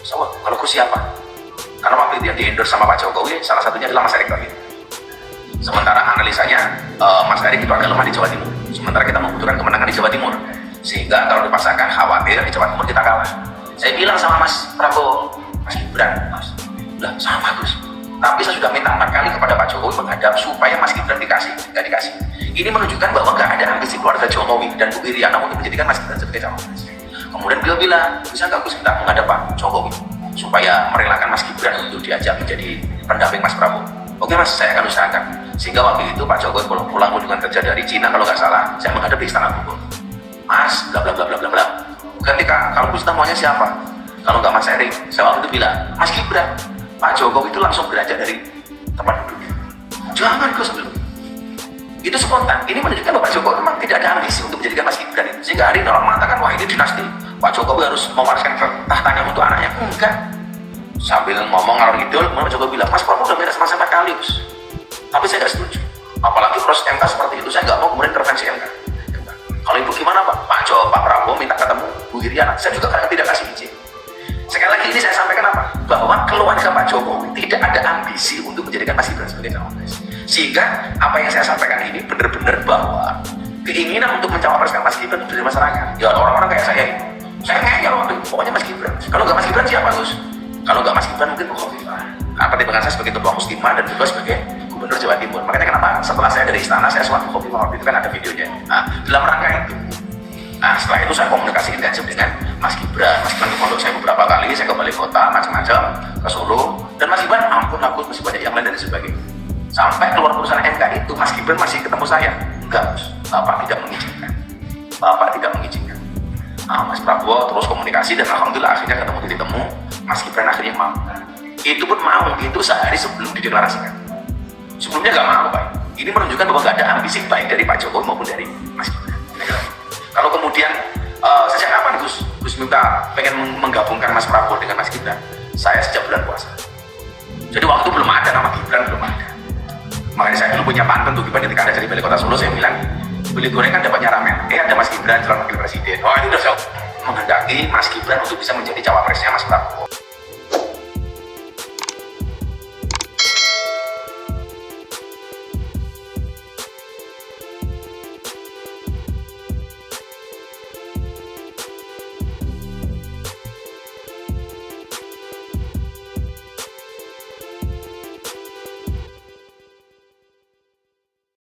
So, kalau Gus siapa? Karena waktu itu yang di-endorse sama Pak Jokowi, salah satunya adalah Mas Erick Thohir. Sementara analisanya Mas Erick itu agak lemah di Jawa Timur. Sementara kita membutuhkan kemenangan di Jawa Timur. Sehingga kalau dipaksakan khawatir di Jawa Timur kita kalah. Saya bilang sama Mas Prabowo, Mas Gibran, Mas, lah sama Gus. Tapi saya sudah minta 4 kali kepada Pak Jokowi menghadap supaya Mas Gibran dikasih, nggak dikasih. Ini menunjukkan bahwa nggak ada ambisi keluarga Jokowi dan Bu Iriana untuk menjadikan Mas Gibran sebagai cawapres. Kemudian beliau bilang, bisa nggak Gus kita menghadap Pak Jokowi supaya merelakan Mas Gibran untuk diajak menjadi pendamping Mas Prabowo. Oke Mas, saya akan usahakan. Sehingga waktu itu Pak Jokowi pulang kunjungan kerja dari Cina kalau nggak salah, saya menghadap di Istana Bogor. Mas, bla bla bla bla bla bla. Ketika kalau Gus maunya siapa? Kalau nggak Mas Erick, saya waktu itu bilang, Mas Gibran. Pak Jokowi itu langsung beranjak dari tempat duduknya. Jangan Gus dulu. Itu spontan. Ini menunjukkan bahwa Pak Jokowi memang tidak ada ambisi untuk menjadikan Mas Gibran itu. Sehingga hari ini orang mengatakan, wah ini dinasti. Pak Jokowi harus mewariskan tahtanya untuk anaknya. Enggak. Sambil ngomong ngalor ngidul, Pak Jokowi bilang, Mas Prabowo udah beres sama 4 kali, Gus. Tapi saya nggak setuju. Apalagi proses MK seperti itu, saya nggak mau kemudian intervensi MK. Kalau itu gimana Pak? Pak Prabowo minta ketemu Bu Iriana. Saya juga kadang tidak kasih izin. Sekali lagi ini saya sampaikan apa? Bahwa keluarga Pak Jokowi tidak ada ambisi untuk menjadikan Mas Gibran sebagai cawapres. Sehingga apa yang saya sampaikan ini benar-benar bahwa keinginan untuk mencawapreskan Mas Gibran dari masyarakat. Ya orang-orang kayak saya ini. Saya ngeyel waktu itu, pokoknya Mas Gibran. Kalau nggak Mas Gibran siapa Gus? Kalau nggak Mas Gibran mungkin Bu Khofifah. Nah, pertimbangan saya sebagai ketua Muslimah dan juga sebagai Gubernur Jawa Timur. Makanya kenapa setelah saya dari istana saya suatu kopi waktu itu kan ada videonya. Nah, dalam rangka itu. Nah, setelah itu saya komunikasi intensif dengan Mas Gibran. Mas Gibran ke pondok saya beberapa kali, saya ke balik kota, macam-macam, ke Solo. Dan Mas Gibran, ampun aku masih banyak yang lain dan sebagainya. Sampai keluar putusan MK itu, Mas Gibran masih ketemu saya. Enggak, Bapak tidak mengizinkan. Bapak tidak mengizinkan. Nah, Mas Prabowo terus komunikasi dan alhamdulillah akhirnya ketemu titik temu. Mas Gibran akhirnya mau. Itu pun mau, itu sehari sebelum dideklarasikan. Sebelumnya nggak mau, Pak. Ini menunjukkan bahwa nggak ada ambisi baik dari Pak Jokowi maupun dari Mas Gibran. Kalau kemudian sejak kapan Gus minta pengen menggabungkan Mas Prabowo dengan Mas Gibran? Saya sejak bulan puasa. Jadi waktu belum ada nama Gibran, belum ada. Makanya saya dulu punya pantun tuh Gibran ketika ada jadi balik kota Solo, saya bilang beli goreng kan dapatnya ramen. Ada Mas Gibran calon wakil presiden. Oh itu udah saya menghendaki Mas Gibran untuk bisa menjadi cawapresnya Mas Prabowo.